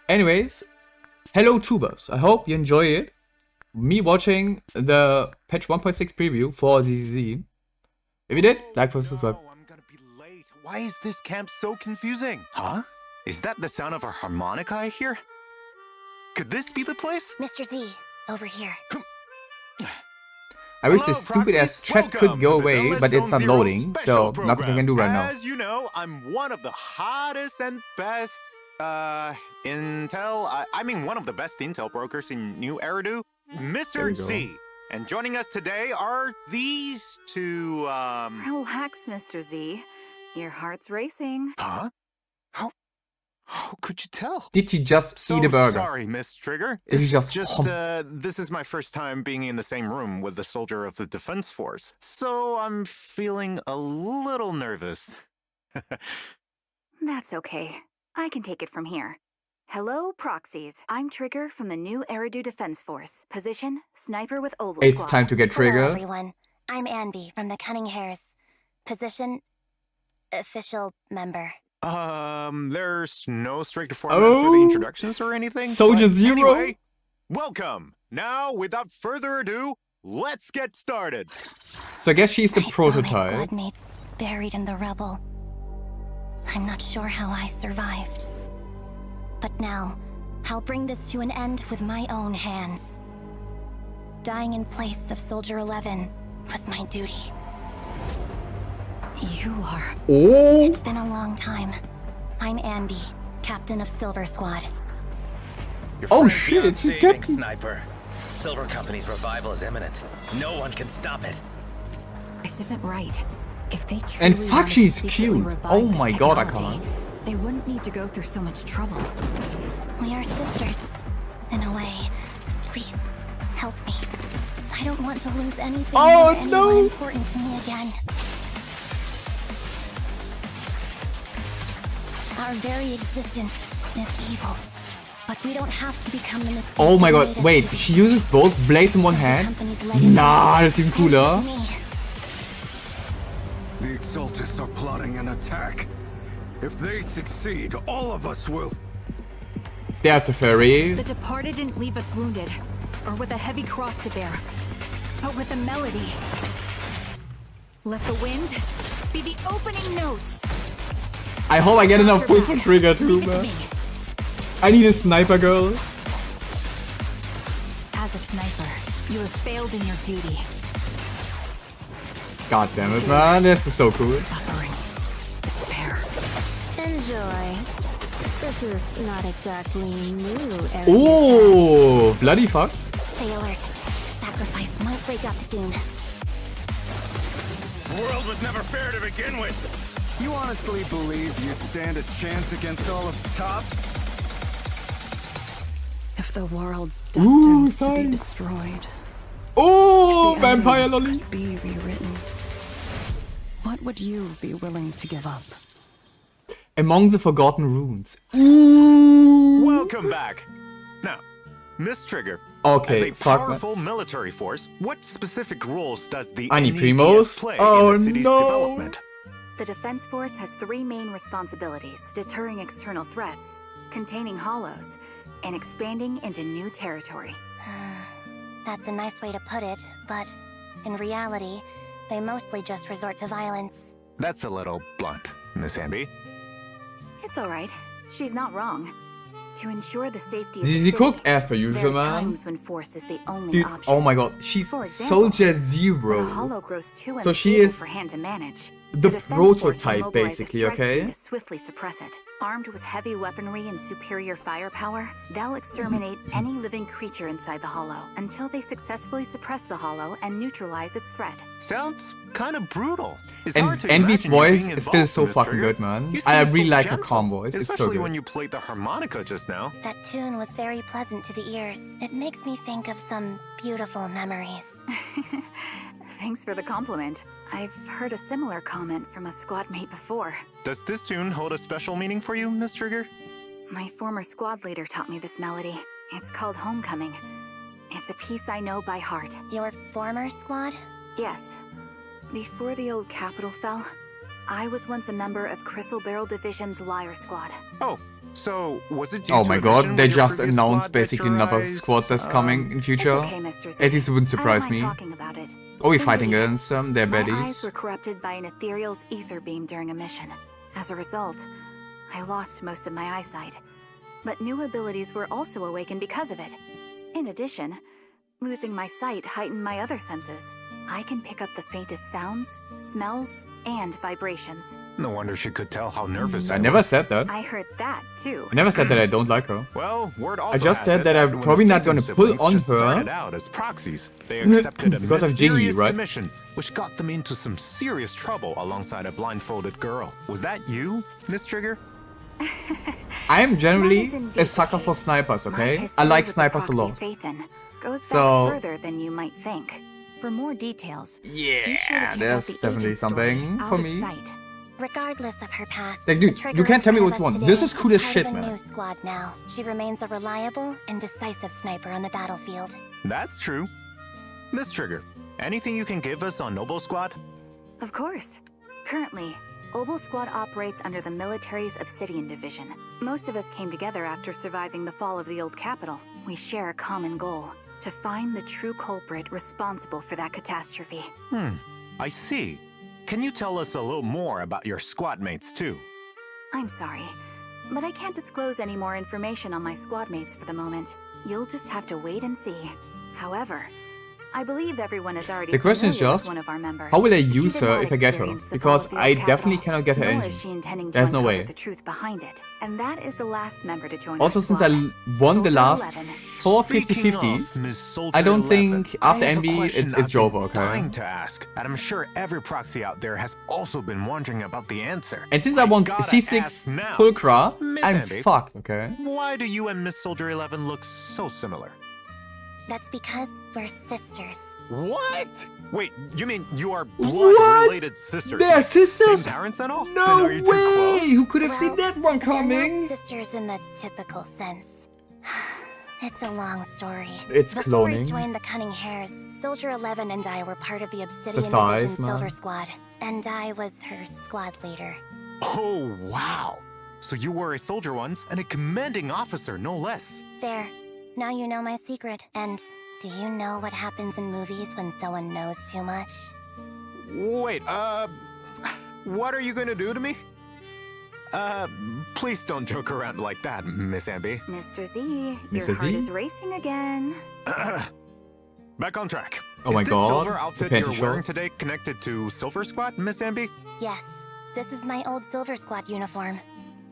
Anyways, hello tubers. I hope you enjoy it. Me watching the patch 1.6 preview for ZZZ. If you did, like, subscribe. I'm gonna be late. Why is this camp so confusing? Huh? Is that the sound of a harmonica I hear? Could this be the place? Mr. Z, over here. I wish this stupid ass chat could go away, but it's unloading, so nothing I can do right now. As you know, I'm one of the hottest and best, intel, I mean one of the best intel brokers in New Eridu, Mr. Z. And joining us today are these two, Relax, Mr. Z. Your heart's racing. Huh? How could you tell? Did she just eat a burger? Sorry, Miss Trigger. Did she just this is my first time being in the same room with a soldier of the Defense Force, so I'm feeling a little nervous. That's okay. I can take it from here. Hello, proxies. I'm Trigger from the New Eridu Defense Force. Position, sniper with Oval It's Squad. time to get Trigger. Hello, everyone. I'm Anby from the Cunning Hairs. Position, official member. There's no strict format for the introductions or anything. Soldier Zero? Anyway, welcome. Now, without further ado, let's get started. So I guess she's the I saw my prototype. squad mates buried in the rubble. I'm not sure how I survived. But now, I'll bring this to an end with my own hands. Dying in place of Soldier 11 was my duty. You are... Oh! It's been a long time. I'm Anby, captain of Silver Squad. Oh shit, she's captain. Sniper. Silver Company's revival is imminent. No one can stop it. This isn't right. If they truly And fuck, wanted to she's secretly cute. revive Oh this my god, I technology, can't. They wouldn't need to go through so much trouble. We are sisters, in a way. Please, help me. I don't want to lose anything Oh, or anyone no. important to me again. Our very existence is evil, but we don't have to become the mistake. Oh my that god, made us wait, to be. she uses both blades in one Silver hand? Company's legacy Nah, that's even cooler. ends with me. The Exaltists are plotting an attack. If they succeed, all of us will... There's the fairy. The departed didn't leave us wounded, or with a heavy cross to bear, but with a melody. Let the wind be the opening notes. I hope I get enough points for Trigger too, Leave it to man. me. I need a sniper girl. As a sniper, you have failed in your duty. God damn it, man. This is so cool. Suffering, despair. Enjoy. This is not exactly new, Eric. Oh, bloody fuck. Stay alert. Sacrifice might break up soon. The world was never fair to begin with. You honestly believe you stand a chance against all of Tops? If the world's destined to be thanks. destroyed, Oh, if the ending vampire lolly. could be rewritten, what would you be willing to give up? Among the Forgotten Runes. Ooh. Welcome back. Now, Miss Trigger, Okay, as a fuck, man. powerful military force, what specific roles does the Ani NEDF Primos? play Oh, in the city's no. development? The Defense Force has three main responsibilities: deterring external threats, containing hollows, and expanding into new territory. That's a nice way to put it, but in reality, they mostly just resort to violence. That's a little blunt, Miss Anby. It's alright. She's not wrong. To ensure the safety of ZZ the city, cooked as per there usual, are man. times when force is the only Dude, option. oh my god, she's For example, Soldier when a Zero. hollow grows too So she unstable is for hand to manage, the Defense Force will prototype, mobilize a basically, strike okay? team to swiftly suppress it. Armed with heavy weaponry and superior firepower, they'll exterminate any living creature inside the hollow until they successfully suppress the hollow and neutralize its threat. Sounds kind of brutal. It's And hard to Envy's imagine you voice being is still involved, so Miss fucking Trigger. good, man. You I seem really so like her gentle, combo. It's so especially good. when you played the harmonica just now. That tune was very pleasant to the ears. It makes me think of some beautiful memories. Thanks for the compliment. I've heard a similar comment from a squad mate before. Does this tune hold a special meaning for you, Miss Trigger? My former squad leader taught me this melody. It's called Homecoming. It's a piece I know by heart. Your former squad? Yes. Before the old capital fell, I was once a member of Crystal Barrel Division's Liar Squad. Oh, So, was it due Oh to my a mission god, they with your just previous announced squad that basically your another eyes, squad that's coming in It's future. okay, Mr. Z. At least it wouldn't I don't surprise mind me. talking about it. Are we fighting Indeed, against them? They're my baddies. eyes were corrupted by an ethereal's ether beam during a mission. As a result, I lost most of my eyesight. But new abilities were also awakened because of it. In addition, losing my sight heightened my other senses. I can pick up the faintest sounds, smells, and vibrations. No wonder she could tell how nervous I never was. said that. I heard that, too. I never said that I don't like her. Well, word also I just has said it that I'm when probably the not gonna Phaeton pull siblings on just her. started out as proxies. They accepted a Because of Jingy, mysterious right? commission, which got them into some serious trouble alongside a blindfolded girl. Was that you, Miss Trigger? I am That generally is indeed a the sucker for case. snipers, My okay? I history like with the snipers a proxy lot. Phaeton goes So- back further than you might think. For more details, be sure to Yeah, check out there's the definitely agent story, something Out for of me. Sight. Regardless of her past, Like, the dude, Trigger you can't tell me in what front you of want. us This today is cool as part shit, of a man. new squad now. She remains a reliable and decisive sniper on the battlefield. That's true. Miss Trigger, anything you can give us on Noble Squad? Of course. Currently, Obel Squad operates under the military's Obsidian Division. Most of us came together after surviving the fall of the old capital. We share a common goal: to find the true culprit responsible for that catastrophe. I see. Can you tell us a little more about your squad mates, too? I'm sorry, but I can't disclose any more information on my squad mates for the moment. You'll just have to wait and see. However, I believe everyone is already The question is familiar with just, one of our members. how will I She use did her not if I get her? experience the Because fall of the I old definitely capital, cannot get her nor engine. is she intending to There's no uncover way. the truth behind it. And that is the last member to join Also, our since squad. I won the Soldier last 11. 4 Speaking of 50-50s, Miss Soldier I don't 11, think after I have a MB question it's I've Jover, been okay? dying to ask, and I'm sure every proxy out there has also been wondering about the answer. And since I want gotta C6 ask now. Pulchra, Miss I'm Andy. fucked, okay? Why do you and Miss Soldier 11 look so similar? That's because we're sisters. What? Wait, you mean you are What? blood-related sisters? They're like sisters? Same parents and all? Then No are you too way! close? Who could have seen Well, that one they're not coming? sisters in the typical sense. It's a long story. It's Before I cloning. joined the Cunning Hares, Soldier 11 and I were part of the Obsidian thighs, Division man. Silver Squad, and I was her squad leader. Oh, wow. So you were a soldier once, and a commanding officer, no less. There. Now you know my secret. And do you know what happens in movies when someone knows too much? Wait, what are you gonna do to me? Please don't joke around like that, Miss Amby. Mr. Z, your Mr. heart Z? is racing again. Back on track. Oh my is this god, silver the outfit panty you're shot. wearing today connected to Silver Squad, Miss Amby? Yes. This is my old Silver Squad uniform.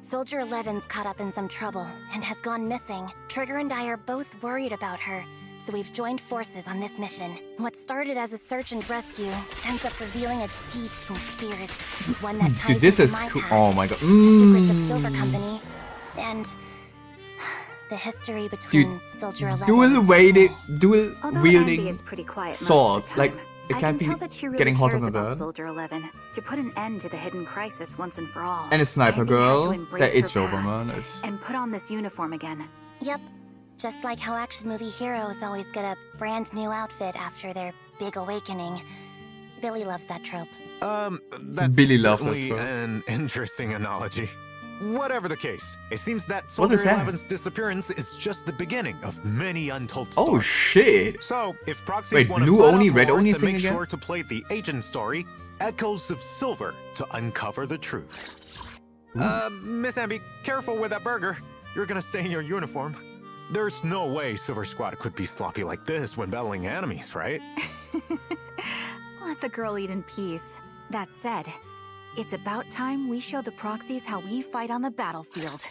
Soldier 11's caught up in some trouble and has gone missing. Trigger and I are both worried about her, so we've joined forces on this mission. What started as a search and rescue ends up revealing a deep conspiracy, one that ties Dude, this into is my cool. past, Oh my god. the secrets of Silver Company, and the history between Soldier 11 Dual-wielded, Although Amby dual-wielding is pretty quiet most of swords. the Like, time, it I can't can be tell that she really getting hotter cares than about that. Soldier 11 to put an end to the hidden crisis once and for all. And a sniper Amby had girl, to embrace that her itch over, past man. It's- and put on this uniform again. Yep. Just like how action movie heroes always get a brand new outfit after their big awakening. Billy loves that trope. That's Billy loves that certainly trope. an interesting analogy. Whatever the case, it seems that What Soldier is that? 11's disappearance is just the beginning of many untold Oh stories. shit! So, if proxies Wait, want to blue flat only, out red more, only then thing make again? sure to play the agent story, Echoes of Silver, to uncover the truth. Miss Amby, careful with that burger. You're gonna stay in your uniform. There's no way Silver Squad could be sloppy like this when battling enemies, right? Let the girl eat in peace. That said, it's about time we show the proxies how we fight on the battlefield.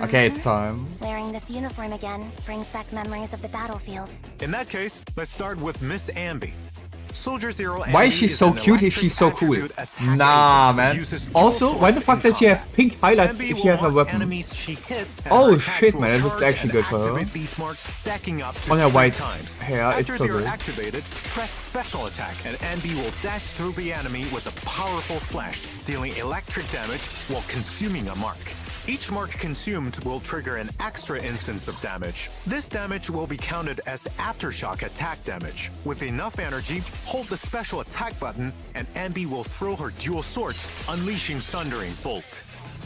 Okay, it's time. Wearing this uniform again brings back memories of the battlefield. In that case, let's start with Miss Amby. Soldier Zero Why is Amby she so an cute if she's so electric cool? attribute attack Nah, agent who man. uses dual Also, why the swords fuck in does she have combat. pink highlights Amby if she will has a mark weapon? enemies she hits, and Oh her attacks shit, will man, that looks charge actually and good for her. activate these marks stacking up to On her 3 white times. hair, After it's so they are good. activated, press special attack, and Amby will dash through the enemy with a powerful slash, dealing electric damage while consuming a mark. Each mark consumed will trigger an extra instance of damage. This damage will be counted as aftershock attack damage. With enough energy, hold the special attack button, and Amby will throw her dual swords, unleashing Sundering Bolt.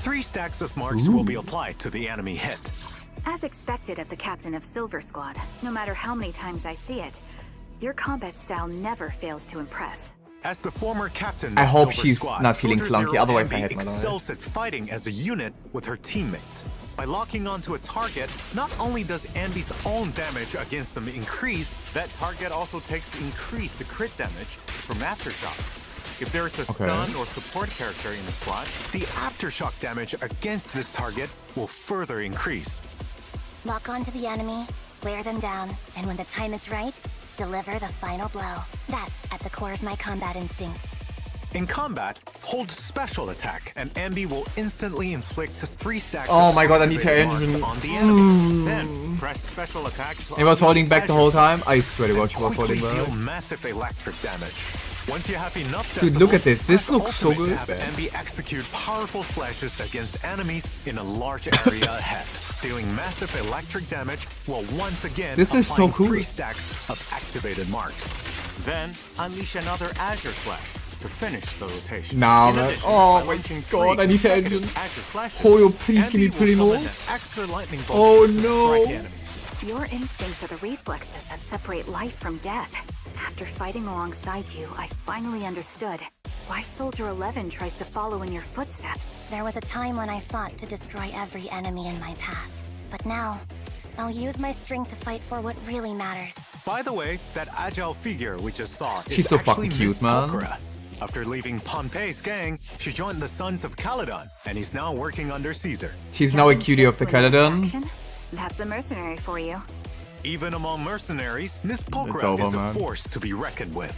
3 stacks of marks will be applied to the enemy hit. As expected of the captain of Silver Squad, no matter how many times I see it, your combat style never fails to impress. As the former captain I of hope Silver she's Squad, not feeling Soldier clunky, Zero otherwise I Ambi hate my life. excels at fighting as a unit with her teammates. By locking onto a target, not only does Ambi's own damage against them increase, that target also takes increased crit damage from aftershocks. If there is a stun or support character in the squad, the aftershock damage against this target will further increase. Lock onto the enemy, wear them down, and when the time is right, deliver the final blow. That's at the core of my combat instincts. In combat, hold special attack, and Ambi will instantly inflict 3 stacks Oh of my god, I need to activated marks engine. on the enemy. Then press special attack. He was holding back the whole time. I swear to god, she was quickly holding deal back. massive electric damage. Once you have enough Dude, look at this. decibels, This press looks so ultimate good, to have man. Ambi execute powerful slashes against enemies in a large area ahead, dealing massive electric damage while once again This is so applying cool. 3 stacks of activated marks. Then unleash another Azure Flash to finish the rotation. Nah, In man. addition, Oh by my launching god, 3 I need to consecutive engine. Azure Flashes, Hoyo, please give me Ambi will pretty summon noise. an extra lightning bolt Oh to no. strike enemies. Your instincts are the reflexes that separate life from death. After fighting alongside you, I finally understood why Soldier 11 tries to follow in your footsteps. There was a time when I fought to destroy every enemy in my path. But now, I'll use my strength to fight for what really matters. By the way, that agile figure we just saw She's is so actually fucking cute, Miss man. Pokora. After leaving Pompey's gang, she joined the Sons of Caledon and is now working under Caesar. She's now a Jumping cutie ship of the to another Caledon. faction? That's a mercenary for you. Even among mercenaries, Miss Pokora over, is a man. force to be reckoned with.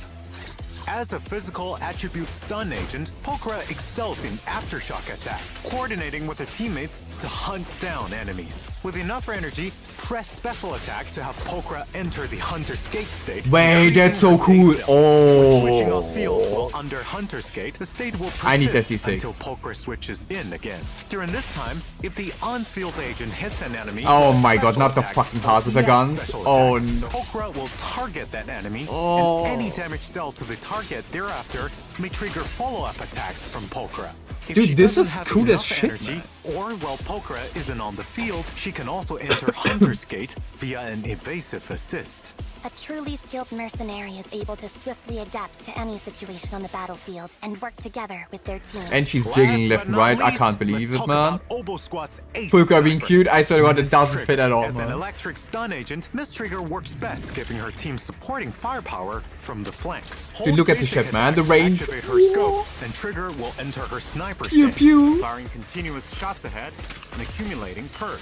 As a physical attribute stun agent, Pokora excels in aftershock attacks, coordinating with her teammates to hunt down enemies. With enough energy, press special attack to have Pokora enter the Hunter's Gate state. Wait, that's so cool. Switching off field Oh. while under Hunter's Gate, the state will I need persist SC6. until Pokora switches in again. During this time, if the on-field agent hits an enemy, Oh with a my god, special not the attack fucking or part with the EX guns. special Oh attack, no. Pokora will target that enemy, Oh. and any damage dealt to the target thereafter may trigger follow-up attacks from Pokora. If Dude, she this doesn't is have cool as enough shit, energy, or while Pokora isn't on the field, she can also enter Hunter's Gate via an evasive assist. A truly skilled mercenary is able to swiftly adapt to any situation on the battlefield and work together with their team. And she's jiggling left Last and but right. not I least, can't believe let's it, talk man. about Obo Squad's ace Pokora being sniper, cute, I swear to god, it Miss doesn't Trigger. fit at all, As an man. electric stun agent, Miss Trigger works best giving her team supporting firepower from the flanks. Dude, look at the Basic ship, man. The attacks range. activate her scope, and Trigger will enter her sniper Pew, stance, pew. firing continuous shots ahead and accumulating purge.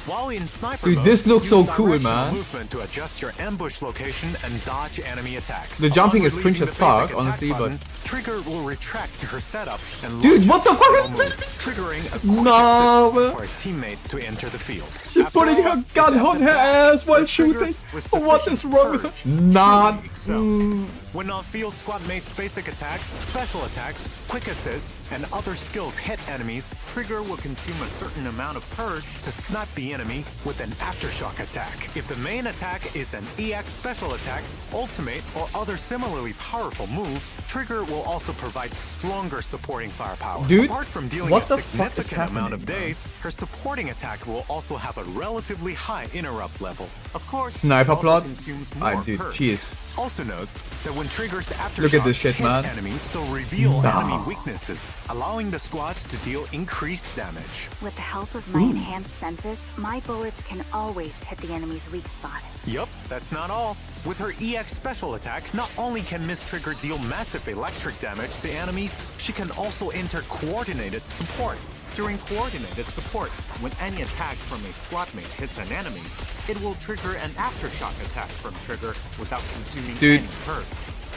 While in sniper Dude, mode, this looks so use cool, directional man. movement to adjust your ambush location and dodge enemy attacks. The jumping is Upon cringe releasing as the basic fuck, honestly, attack but- button, Trigger will retract to her setup and Dude, launch what the a fuck is normal this? move, triggering a quick No, assist man. for a teammate to enter the field. She's After putting all, her it's gun at on the her back ass while that Trigger, shooting. with What is sufficient wrong with her? purge, Not. truly excels. When on-field squad mates basic attacks, special attacks, quick assists, and other skills hit enemies, Trigger will consume a certain amount of purge to snipe the enemy with an aftershock attack. If the main attack is an EX special attack, ultimate, or other similarly powerful move, Trigger will also provide stronger supporting firepower. Dude, Apart from dealing what a the fuck is significant amount of happening, days, her supporting attack will also have a relatively high interrupt level. Of course, Sniper it also plot? consumes Ah, more dude, purge. she is. Also note that when Trigger's aftershocks Look at this shit, hit man. enemies, they'll reveal Nah. enemy weaknesses, allowing the squad to deal increased damage. With the help of my enhanced senses, my bullets can always hit the enemy's weak spot. Yup, that's not all. With her EX special attack, not only can Miss Trigger deal massive electric damage to enemies, she can also enter coordinated support. During coordinated support, when any attack from a squad mate hits an enemy, it will trigger an aftershock attack from Trigger without consuming Dude. any purge.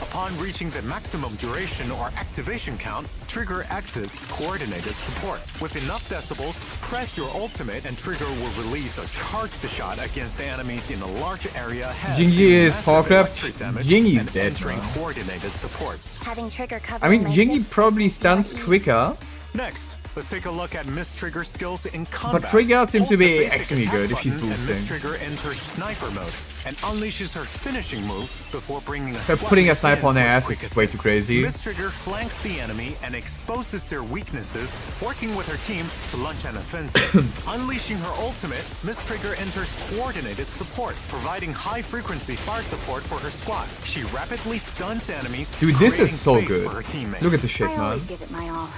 Upon reaching the maximum duration or activation count, Trigger exits coordinated support. With enough decibels, press your ultimate and Trigger will release a charged shot against the enemies in a large area ahead. Jingy dealing is massive power clap. electric damage Jingy's and dead, entering man. coordinated support. Having Trigger cover I mean, my Jingy six probably senses feel at stuns ease. quicker. Next, let's take a look at Miss Trigger's skills in combat. But Trigger seems to Hold the be basic extremely attack good if she's button, and Miss boosting. Trigger enters sniper mode and unleashes her finishing move before bringing a Her putting a squad sniper on in their for ass quick is way too assist. crazy. Miss Trigger flanks the enemy and exposes their weaknesses, working with her team to launch an offensive. Unleashing her ultimate, Miss Trigger enters coordinated support, providing high-frequency fire support for her squad. She rapidly stuns enemies, Dude, this creating is so space good. for her teammates. Look at the shit, I man. always give it my all,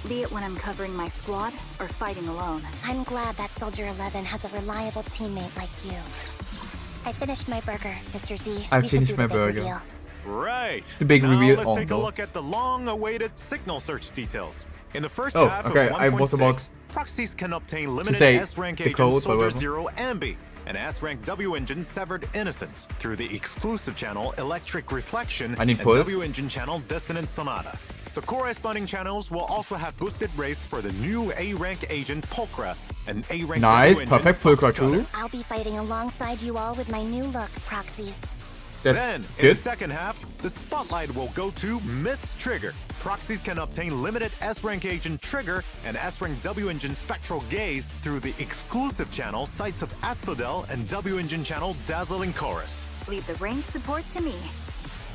be it when I'm covering my squad or fighting alone. I'm glad that Soldier 11 has a reliable teammate like you. I finished my burger, Mr. Z. I We should finished do my the big burger. reveal. Right. The big now reveal. Let's Oh, take a no. look at the long-awaited signal search details. In the first Oh, half okay, of I was 1.6, about proxies can obtain limited say S-rank the agent code, Soldier whatever. Zero Ambi and S-rank W engine Severed Innocence through the exclusive channel Electric Reflection I need and pulse. W engine channel Dissonant Sonata. The corresponding channels will also have boosted rates for the new A-rank agent Pulchra and A-rank Nice, W engine perfect Pulchra Fox Cutter. too. I'll be fighting alongside you all with my new look, Proxies. Then, That's in the good. second half, the spotlight will go to Miss Trigger. Proxies can obtain limited S-rank agent Trigger and S-rank W engine Spectral Gaze through the exclusive channel Sights of Asphodel and W engine channel Dazzling Chorus. Leave the range support to me.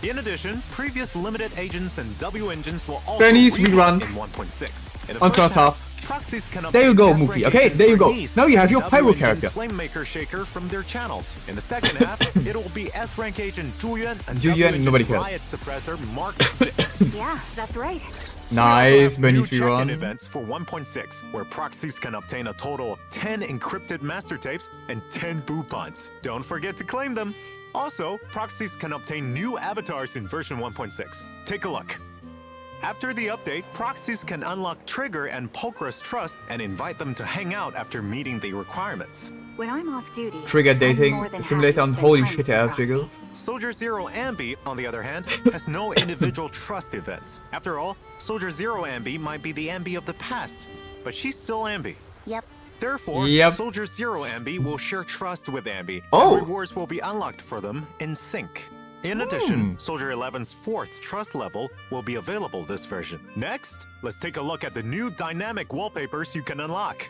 In addition, previous limited agents and W engines will also Benny's rerun rerun. in 1.6. In the On first first half. Proxies can There you obtain go, S-rank Mookie. Okay, agent there you go. Bernice Now you have your and pyro W engine character. Flamemaker Shaker from their channels. In the second half, it'll be S-rank agent Zhuyuan and Zhuyuan, W engine nobody cares. Riot Suppressor Mark 6. Yeah, that's right. Nice, New Benny's check-in rerun. events for 1.6, where proxies can obtain a total of 10 encrypted master tapes and 10 boopons. Don't forget to claim them. Also, proxies can obtain new avatars in version 1.6. Take a look. After the update, proxies can unlock Trigger and Pulchra's trust and invite them to hang out after meeting the requirements. When I'm off duty, Trigger I'm dating more than simulator happy on to holy spend time shit with ass Proxy. jiggles. Soldier Zero Ambi, on the other hand, has no individual trust events. After all, Soldier Zero Ambi might be the Ambi of the past, but she's still Ambi. Yep. Therefore, Yep. Soldier Zero Ambi will share trust with Ambi, Oh. and rewards will be unlocked for them in sync. In addition, Soldier 11's 4th trust level will be available this version. Next, let's take a look at the new dynamic wallpapers you can unlock.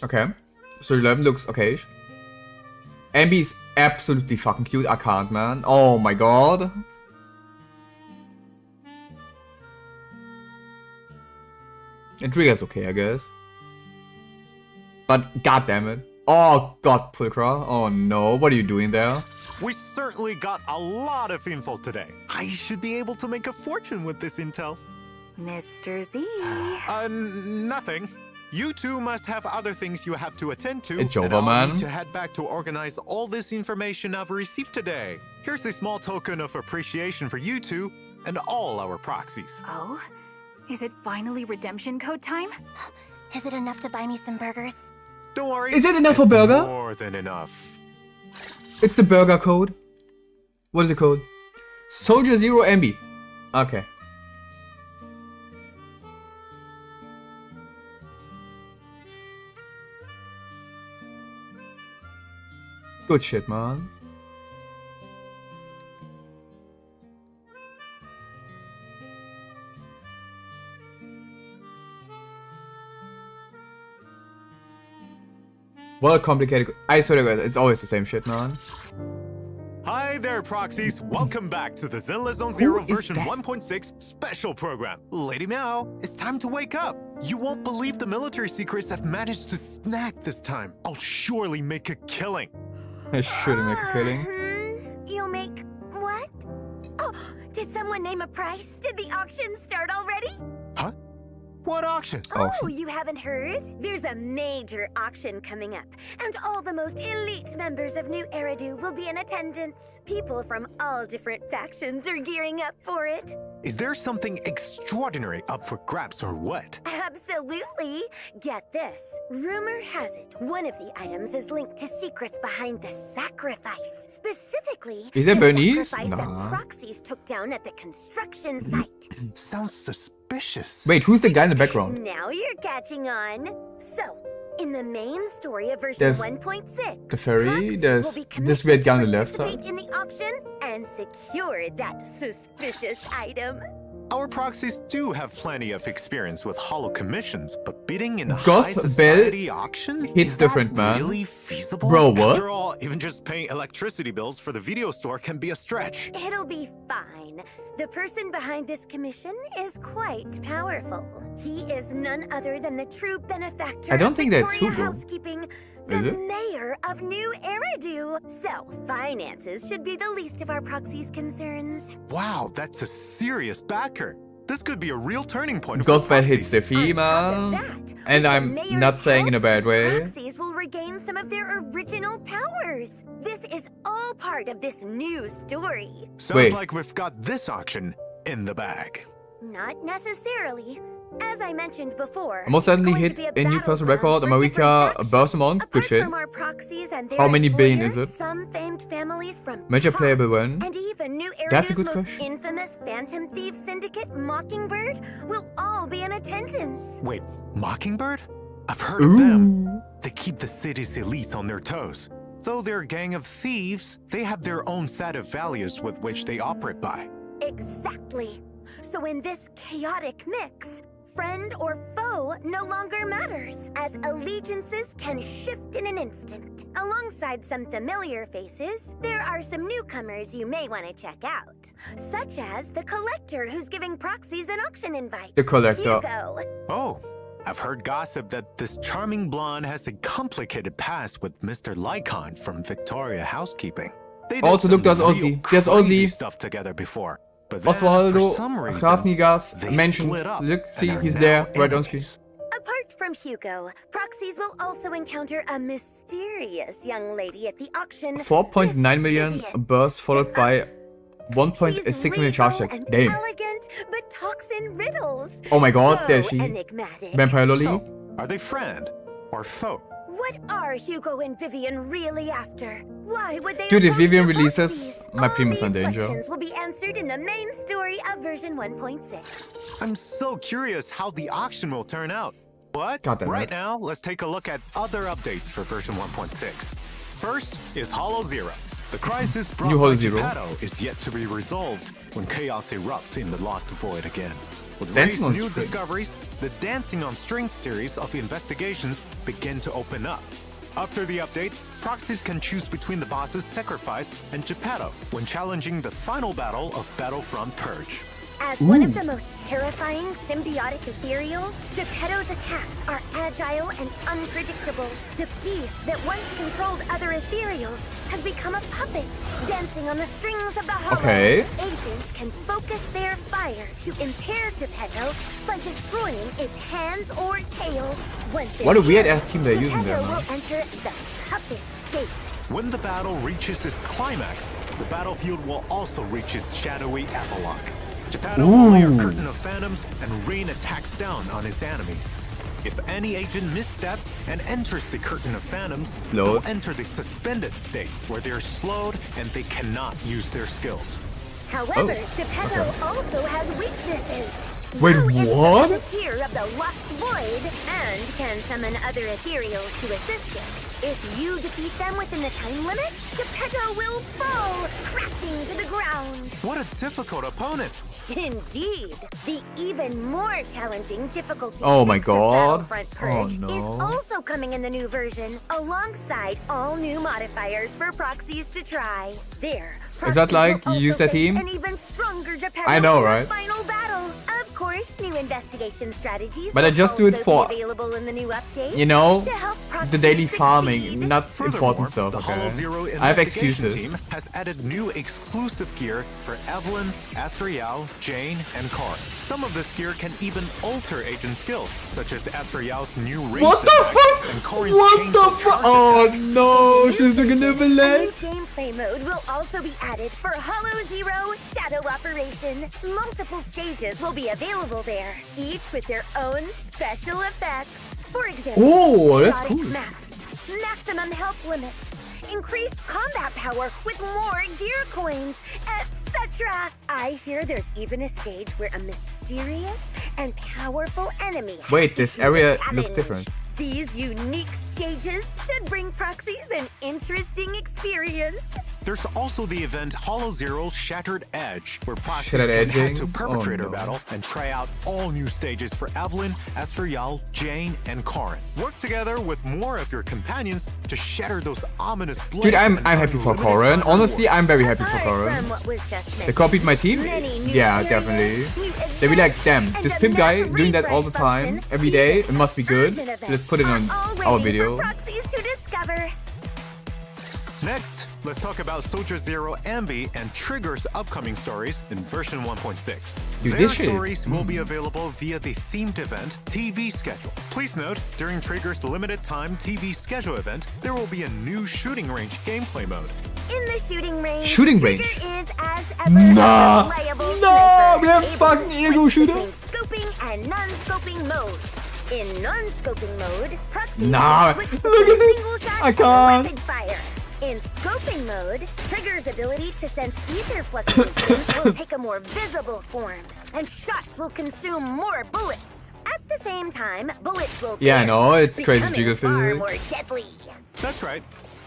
Okay. So 11 looks okay. Ambi is absolutely fucking cute. I can't, man. Oh my god. And Trigger's okay, I guess. But god damn it. Oh god, Pulchra. Oh no, what are you doing there? We certainly got a lot of info today. I should be able to make a fortune with this intel. Mr. Z. Nothing. You two must have other things you have to attend to. It's and over, I'll man. need to head back to organize all this information I've received today. Here's a small token of appreciation for you two and all our proxies. Oh? Is it finally redemption code time? Is it enough to buy me some burgers? Don't worry. Is it enough for it's burger? More than enough. It's the burger code. What is the code? Soldier Zero Ambi. Okay. Good shit, man. Well, complicated. I swear to God, it's always the same shit, man. Hi there, proxies. Welcome back to the Zenless Zone Zero is version that? 1.6 special program. Lady Meow, it's time to wake up. You won't believe the military secrets I've managed to snag this time. I'll surely make a killing. I should make a killing. You'll make what? Oh, did someone name a price? Did the auction start already? Huh? What auction? Oh, Auction? you haven't heard? There's a major auction coming up, and all the most elite members of New Eridu will be in attendance. People from all different factions are gearing up for it. Is there something extraordinary up for grabs or what? Absolutely. Get this. Rumor has it, one of the items is linked to secrets behind the sacrifice. Specifically, Is that the Bernice? sacrifice that Nah. proxies took down at the construction site. Sounds suspicious. Wait, who's the guy in the background? Now you're catching on. So, in the main story of version There's 1.6, the ferry, proxies there's will be this red guy on the commissioned to left side. participate in the auction and secure that suspicious item. Our proxies do have plenty of experience with holo commissions, but bidding in a Goth high Bell society auction? hits Is different, that man. really feasible? Bro, what? After all, even just paying electricity bills for the video store can be a stretch. It'll be fine. The person behind this commission is quite powerful. He is none other than the true benefactor I don't of think that's Victoria Hugo. Housekeeping, Is the it? mayor of New Eridu. So, finances should be the least of our proxy's concerns. Wow, that's a serious backer. This could be a real turning point for Goth Bell proxies. hits the fee, On top of man. that, And with I'm the mayor's not saying in a help, bad way. Proxies will regain some of their original powers. This is all part of this new story. Sounds Wait. like we've got this auction in the bag. Not necessarily. As I mentioned before, Almost certainly it's hit going to be a new personal battleground record. for different America, factions. Bersamon, good Apart shit. from our proxies and their How many billion employer, is it? Some famed families from Major Tots playable one. and even New That's a Eridu's good most question. infamous Phantom Thief Syndicate, Mockingbird, will all be in attendance. Wait, Mockingbird? I've heard of them. Ooh. They keep the city's elites on their toes. Though they're a gang of thieves, they have their own set of values with which they operate by. Exactly. So in this chaotic mix, friend or foe no longer matters, as allegiances can shift in an instant. Alongside some familiar faces, there are some newcomers you may want to check out, such as the Collector, who's giving proxies an auction invite. The Collector. Hugo. Oh, I've heard gossip that this charming blonde has a complicated past with Mr. Lycon from Victoria Housekeeping. They did Also, look, some there's real Ozzy. There's crazy Ozzy. stuff together before. But then, Osvaldo, for some reason, Grafnigas they mentioned. split up Look, and see, are he's now there, right on screen. enemies. Apart from Hugo, proxies will also encounter a mysterious young lady at the auction. 4.9 million Miss Vivian. bursts followed by 1.6 million charge regal tag. and Damn. elegant, but talks in riddles. Oh my god, So there she. enigmatic. Vampire Loli. So, are they friend or foe? What are Hugo and Vivian really after? Why would they Dude, if oppose Vivian the releases, proxies? my All Primus these in danger. questions will be answered in the main story of version 1.6. I'm so curious how the auction will turn out. But God damn right it. now, let's take a look at other updates for version 1.6. First is Hollow Zero. The crisis brought New by Hollow Zero. Geppetto is yet to be resolved when chaos erupts in the Lost Void again. With Dancing on Ray's new Strings. discoveries, the Dancing on Strings series of investigations begin to open up. After the update, proxies can choose between the bosses Sacrifice and Geppetto when challenging the final battle of Battlefront Purge. As one of the most terrifying symbiotic ethereals, Geppetto's attacks are agile and unpredictable. The beast that once controlled other ethereals has become a puppet, dancing on the strings of the hollow. Okay. Agents can focus their fire to impair Geppetto by destroying its hands or tail. Once What a weird impaired, ass team they're using there, Geppetto man. will enter the puppet state. When the battle reaches its climax, the battlefield will also reach its shadowy epilogue. Geppetto will lay a curtain of phantoms and rain attacks down on his enemies. If any agent missteps and enters the curtain of phantoms, Slowed. they'll enter the suspended state where they're slowed and they cannot use their skills. However, Oh, Geppetto okay. also has weaknesses. Wait, Lou is what? the puppeteer of the Lost Void and can summon other ethereals to assist him. If you defeat them within the time limit, Geppetto will fall, crashing to the ground. What a difficult opponent! Indeed. The even more challenging difficulty Oh my 6 of god. Battlefront Oh Purge no. is also coming in the new version, alongside all new modifiers for proxies to try. There, Is that proxies like will you use also that face team? An even stronger Geppetto I know, in the right? Final battle. Of course, new investigation strategies. But I will just do it also for, be available in the new update you know, to help the proxies daily succeed. farming, not Furthermore, important stuff, the Hollow okay? Zero I have investigation excuses. team has added new exclusive gear for Evelyn, Asriel, Jane, and Car. Some of this gear can even alter agent skills, such as Asriel's new ranged What the attack fuck? and Corin's What chainsaw the fuck? charge Oh attack. no, she's doing a new A new village. gameplay mode will also be added for Hollow Zero Shadow Operation. Multiple stages will be available there, each with their own special effects. For example, Oh, that's chaotic cool. maps, maximum health limits, increased combat power with more gear coins, etc. I hear there's even a stage where a mysterious and powerful enemy has Wait, to this shoot area a looks challenge. different. These unique stages should bring proxies an interesting experience. There's also the event Hollow Zero's Shattered Edge, where Proxies Shattered can head Edging? to Perpetrator Oh, no. Battle and try out all new stages for Evelyn, Estrel, Jane, and Karin. Work together with more of your companions to shatter those ominous blades. Dude, I'm and happy earn for limited Karin. time Honestly, rewards. I'm very happy for Apart Karin. from what was just They mentioned, copied my team? many new Yeah, areas, definitely. new They be like, damn, events, this and pimp a guy map doing that all the refresh time, function, every day, it must be good. urgent So let's put it on events are our all waiting video. for proxies to discover. Next, let's talk about Soldier Zero Ambi and Trigger's upcoming stories in version 1.6. Dude, Their this shit- stories will be available via the themed event TV schedule. Please note, during Trigger's limited time TV schedule event, there will be a new shooting range gameplay mode. In the shooting range, Shooting Trigger range? is as ever Nah. a reliable Nah, sniper, we have able fucking to ego switch shooter. between scoping and non-scoping modes. In non-scoping mode, proxies Nah, can switch look at between this. single shot I and can't. rapid fire. In scoping mode, Trigger's ability to sense ether fluctuations will take a more visible form, and shots will consume more bullets. At the same time, bullets will Yeah, I pierce, know, it's crazy becoming jiggle far physics. more deadly. That's right.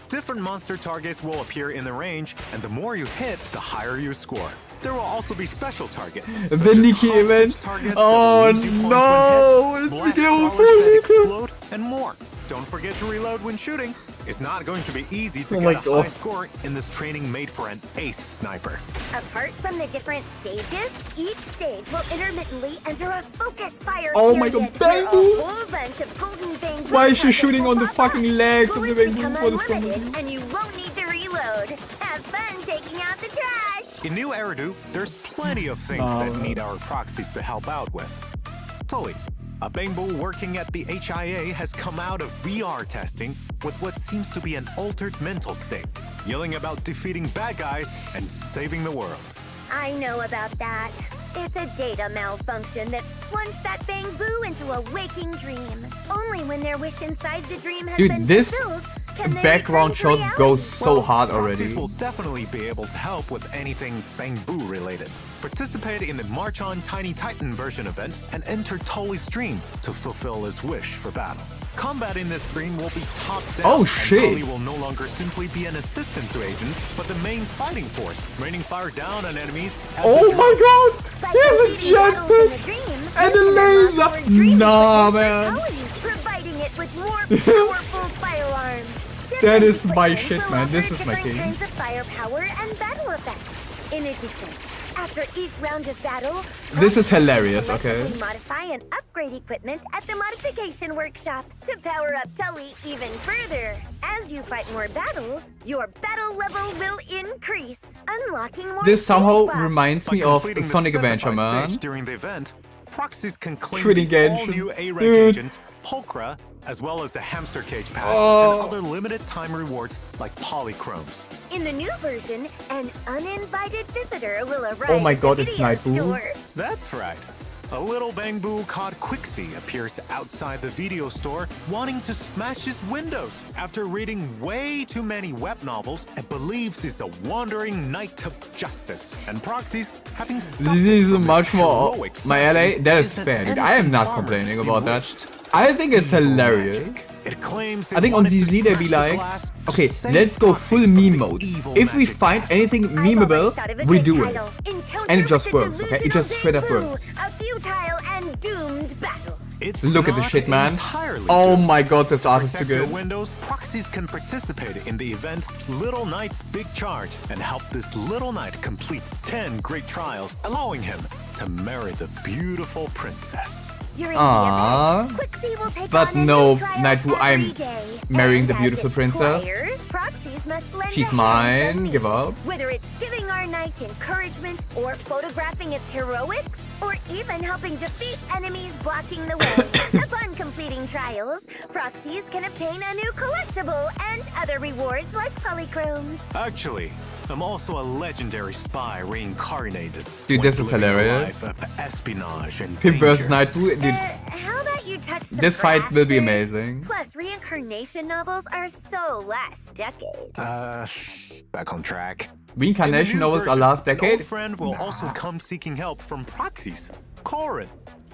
Different monster targets will appear in the range, and the more you hit, the higher you score. There will also be special targets. The such as Nikki hostage event. targets that Oh will lose you points when no, hit, it's blast video crawlers for that Nikki. explode, and more. Don't forget to reload when shooting. It's not going to be easy to Oh my get a high God. score in this training made for an ace sniper. Apart from the different stages, each stage will intermittently enter a focus fire Oh my period God, where Bangoo! a whole bunch of golden bang Why is she targets shooting will on the pop fucking up. legs of the Bullets Bangoo? become What is wrong with unlimited, you? and you won't need to reload. Have fun taking out the trash! In New Eridu, there's plenty of things that need our proxies to help out with. Tully, a Bangbo working at the HIA, has come out of VR testing with what seems to be an altered mental state, yelling about defeating bad guys and saving the world. I know about that. It's a data malfunction that's plunged that Bangoo into a waking dream. Only when their wish inside the dream has Dude, been this fulfilled can they background return to shot goes reality. so hard Proxies already. will definitely be able to help with anything Bangbu related. Participate in the March on Tiny Titan version event and enter Tully's dream to fulfill his wish for battle. Combat in this stream will be top-down. Oh, and shit. Tully will no longer simply be an assistant to agents, but the main fighting force, raining fire down on enemies. as Oh they my god! By He has a completing battles in the jetpack! dream, And you a can unlock laser. your dream Nah, equipment man. for Tully, providing it with more powerful firearms. That Different is my equipment shit, will man. This offer is my different king. kinds of firepower and battle effects. In addition, after each round of battle, This is proxies can hilarious, okay? selectively modify and upgrade equipment at the modification workshop to power up Tully even further. As you fight more battles, your battle level will increase, unlocking more This somehow stage spots. reminds By me of completing the Sonic Adventure, specified man. stage during the event, proxies can claim Shooting the Genshin. all-new A-Rank Dude. agent, Pulchra, as well as the Hamster Cage Pack Oh. and other limited time rewards like Polychromes. In the new version, an uninvited visitor will arrive Oh my at the God, it's video Nightboo. store. That's right. A little Bangbu called Quixie appears outside the video store wanting to smash his windows after reading way too many web novels and believes he's a wandering knight of justice. And proxies having stopped This him is from his much more heroic my LA. smashing That is isn't fair, dude. I am innocent not farmer complaining about that. bewitched. I think it's Evil hilarious. magic. It claims I think on ZZ they be like, okay, let's go full meme mode. If we find anything memeable, we do it. And it just works, okay? It just straight up works. A futile and doomed battle. It's Look at the not shit, man. entirely Oh good. my god, this art is too Protect your good. windows, proxies can participate in the event Little Knight's Big Charge and help this little knight complete 10 great trials, allowing him to marry the beautiful princess. During Aww. the event, Quixie will take But on a no, new trial Nightboo, I'm every day. marrying And the as beautiful its princess. player, proxies must lend She's a hand mine, to give me. up. Whether it's giving our knight encouragement, or photographing its heroics, or even helping defeat enemies blocking the way. Upon completing trials, proxies can obtain a new collectible and other rewards like polychromes. Actually, I'm also a legendary spy reincarnated. Dude, this once is living a hilarious. life of espionage and Pimp vs danger. Nightboo, dude. How about you touch some This fight will be grass first? amazing. Plus, reincarnation novels are so last decade. Back on track. Reincarnation In the new novels are version, last an decade? old friend will also come seeking help from proxies. Corin.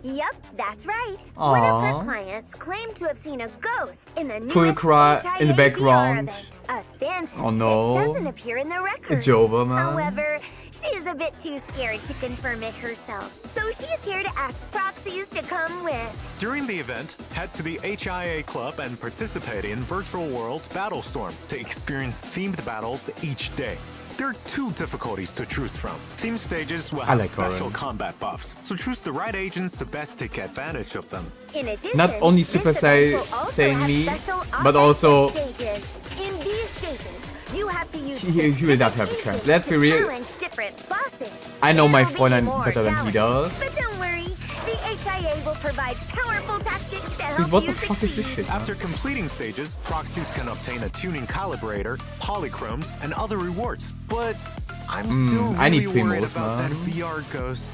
Yep, that's right. One of Aww. her clients claimed to have seen a ghost in the Full newest cry in the HIA VR background. event. A phantom Oh, no. that doesn't appear in the records. It's over, man. However, she's a bit too scared to confirm it herself. So she's here to ask proxies to come with. During the event, head to the HIA Club and participate in Virtual World Battlestorm to experience themed battles each day. There are 2 difficulties to choose from. Theme stages will have like special Corin. combat buffs, so choose the right agents to best take advantage of them. In addition, Not only Super this event Saiyan will also have me, special but also- offensive stages. In these stages, you have to use He will not have a specific chance. agents Let's be to real. challenge different bosses. I know my There'll be Fräulein more better than he challenges, does. But don't worry, the HIA will provide powerful tactics to help Dude, what you the fuck is this succeed. shit? man? After completing stages, proxies can obtain a tuning calibrator, polychromes, and other rewards. But I'm still I need really worried primos, about man. that VR ghost.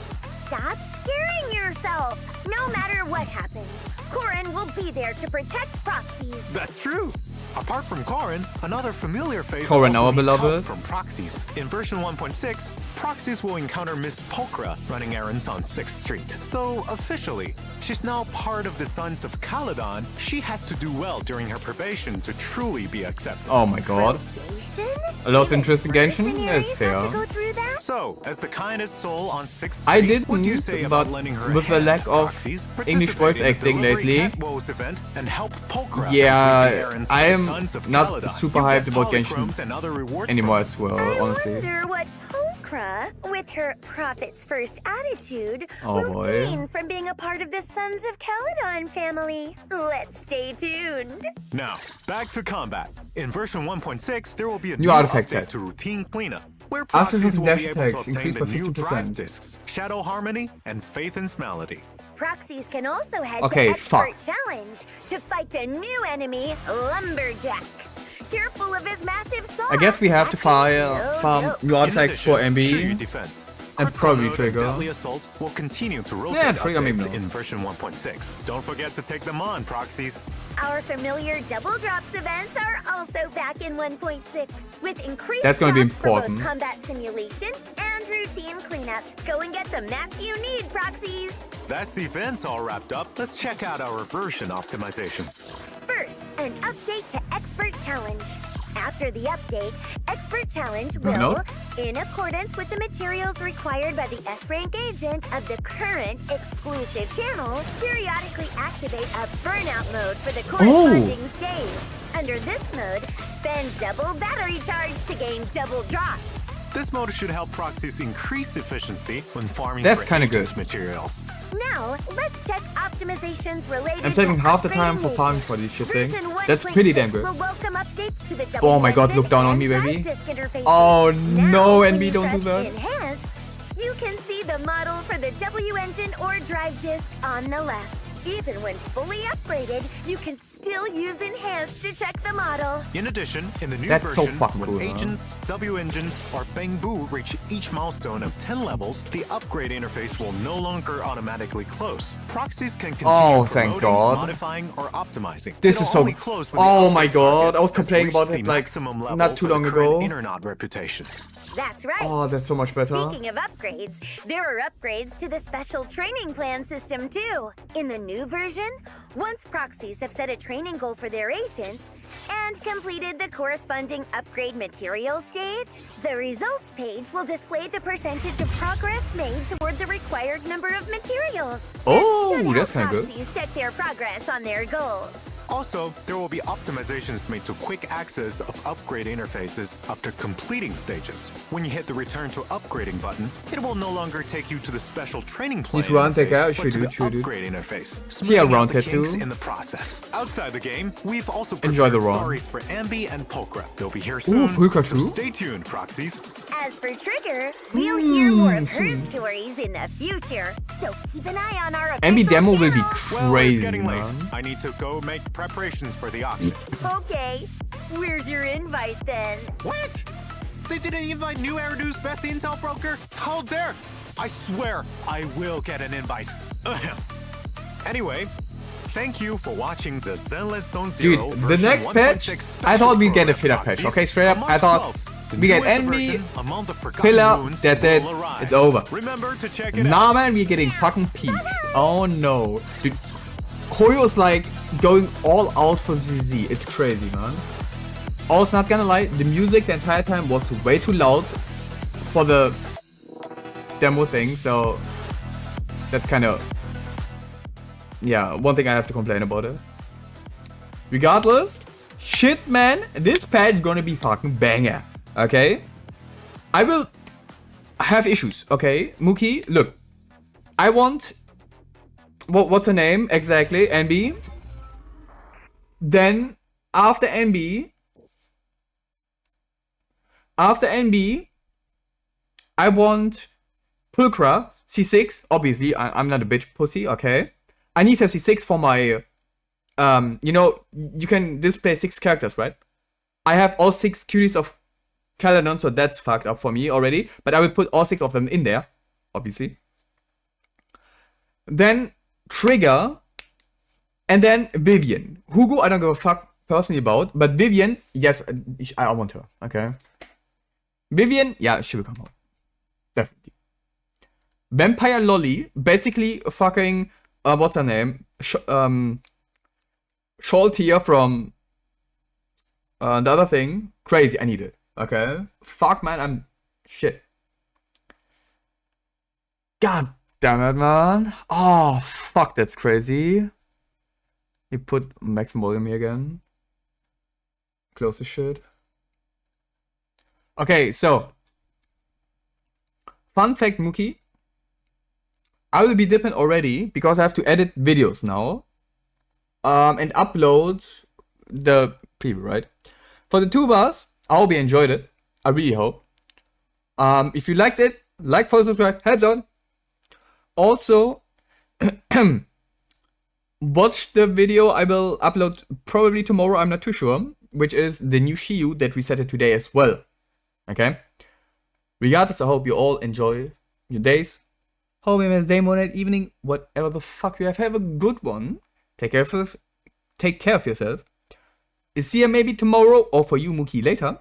Stop scaring yourself. No matter what happens, Corin will be there to protect proxies. That's true. Apart from Corin, another familiar face Corin, also our needs help beloved. from proxies. In version 1.6, proxies will encounter Miss Polkra running errands on 6th Street. Though officially, she's now part of the Sons of Caledon, she has to do well during her probation to truly be accepted. Oh my god. Probation? A lost Even interest in Genshin? mercenaries That's have to fair. go through that? So, as the kindest soul on 6th Street, I didn't, what do you say but about lending her a with the hand lack to of proxies, English voice participate in the acting Delivery lately, Cat Woes event, and help Polkra yeah, complete the errands I for the am Sons of not Caledon. super You hyped get about polychromes and other Genshin rewards anymore from as well, I honestly. wonder what Polkra, with her prophet's first attitude, Oh, will boy. gain from being a part of the Sons of Caledon family. Let's stay tuned. Now, back to combat. In version 1.6, there will be a New artifact update set. to routine cleanup, where After proxies some will dash be able to attacks, obtain increased the by new 50%. drive discs, Shadow Harmony, and Faithen's Malady. Proxies can also head Okay, to Expert fuck. Challenge to fight the new enemy, Lumberjack. Careful of his massive sword. I guess we have to That's farm no joke. new artifacts for Shiryu MB. defense. and probably Mode Trigger. Deadly Assault will continue to rotate Yeah, Trigger maybe updates not. in version 1.6. Don't forget to take them on, proxies. Our familiar double drops events are also back in 1.6 with increased That's gonna be drops for both important. combat simulation and routine cleanup. Go and get the mats you need, proxies. That's the event all wrapped up. Let's check out our version optimizations. First, an update to Expert Challenge. After the update, Expert Challenge Why will, not? in accordance with the materials required by the S-Rank agent of the current exclusive channel, periodically activate a burnout mode for the corresponding stage. Under this mode, spend double battery charge to gain double drops. This mode should help proxies increase efficiency when farming That's for kinda agents good. materials. Now, let's check optimizations related I'm saving to half the upgrading time for farming agents. for this shit thing. Version That's pretty damn 1.6 good. will welcome updates to the Oh my god, W look down on engine me, and baby. drive disk interfaces. Oh Now, no, when NB, you don't do press that. Enhance, you can see the model for the W engine or drive disk on the left. Even when fully upgraded, you can still use Enhance to check the model. In addition, in the new That's so version, fucking when cool, huh? agents, W engines, or Bangbu reach each milestone of 10 levels, the upgrade interface will no longer automatically close. Proxies can continue Oh, thank promoting, God. modifying, or optimizing. This It'll is so- only close when the Oh my upgrade god, target I was has complaining about reached it the like maximum level not too for the long current ago. Internet reputation. That's right. Oh, that's so much better. Speaking of upgrades, there are upgrades to the special training plan system too. In the new version, once proxies have set a training goal for their agents and completed the corresponding upgrade material stage, the results page will display the percentage of progress made toward the required number of materials. Oh, This should that's help kinda good. proxies check their progress on their goals. Also, there will be optimizations made to quick access of upgrade interfaces after completing stages. When you hit the return to upgrading button, it will no longer take you to the special training plan to run, take interface, out, but should to do, the should do. upgrade interface. See a smoothing out round the tattoo. kinks in the process. Outside the game, we've also Enjoy the prepared run. stories for Ambi and Polkra. They'll be here soon. Polkra so too? stay tuned, proxies. As for Trigger, we'll hear more of her stories in the future. So keep an eye on our MB official demo will be channel. Well, crazy, it's getting late. man. I need to go make preparations for the auction. Okay, where's your invite then? What? They didn't invite New Eridu's best intel broker? How dare! I swear I will get an invite. Ahem. Anyway, thank you for watching the Zenless Zone Zero Dude, the version next patch, 1.6 I thought we'd get a special filler program patch, okay? proxies. Straight up, On I March thought 12th, the we get newest enemy, version among the forgotten filler, ruins that's will it, arrive. it's over. Remember to check it out. Nah, man, we're getting fucking peak. Oh no. Dude, Hoyo's like going all out for ZZ. It's crazy, man. Also, not gonna lie, the music the entire time was way too loud for the demo thing, so that's kind of, yeah, one thing I have to complain about it. Regardless, shit man, this patch gonna be fucking banger, okay? I will have issues, okay? Mookie, look, I want, what's her name exactly, NB? Then, after NB, I want Pulcra, C6, obviously, I'm not a bitch pussy, okay? I need to have C6 for my, you know, you can display 6 characters, right? I have all 6 cuties of Caledon, so that's fucked up for me already, but I will put all 6 of them in there, obviously. Then, Trigger, and then Vivian. Hugo, I don't give a fuck personally about, but Vivian, yes, I want her, okay? Vivian, yeah, she will come out. Definitely. Vampire Lolly, basically fucking, what's her name? Sholtier from the other thing. Crazy, I need it. Okay? Fuck, man, I'm shit. God damn it, man. Oh, fuck, that's crazy. You put max volume here again. Close the shit. Okay, so. Fun fact, Mookie. I will be dipping already because I have to edit videos now. And upload the preview, right? For the tubers, I hope you enjoyed it. I really hope. If you liked it, like, follow, subscribe, heads on. Also, watch the video I will upload probably tomorrow, I'm not too sure, which is the new Shiyu that we resetted today as well. Okay? Regardless, I hope you all enjoy your days. Hope you have a day, morning, evening, whatever the fuck you have. Have a good one. Take care of yourself. See you maybe tomorrow, or for you, Mookie, later.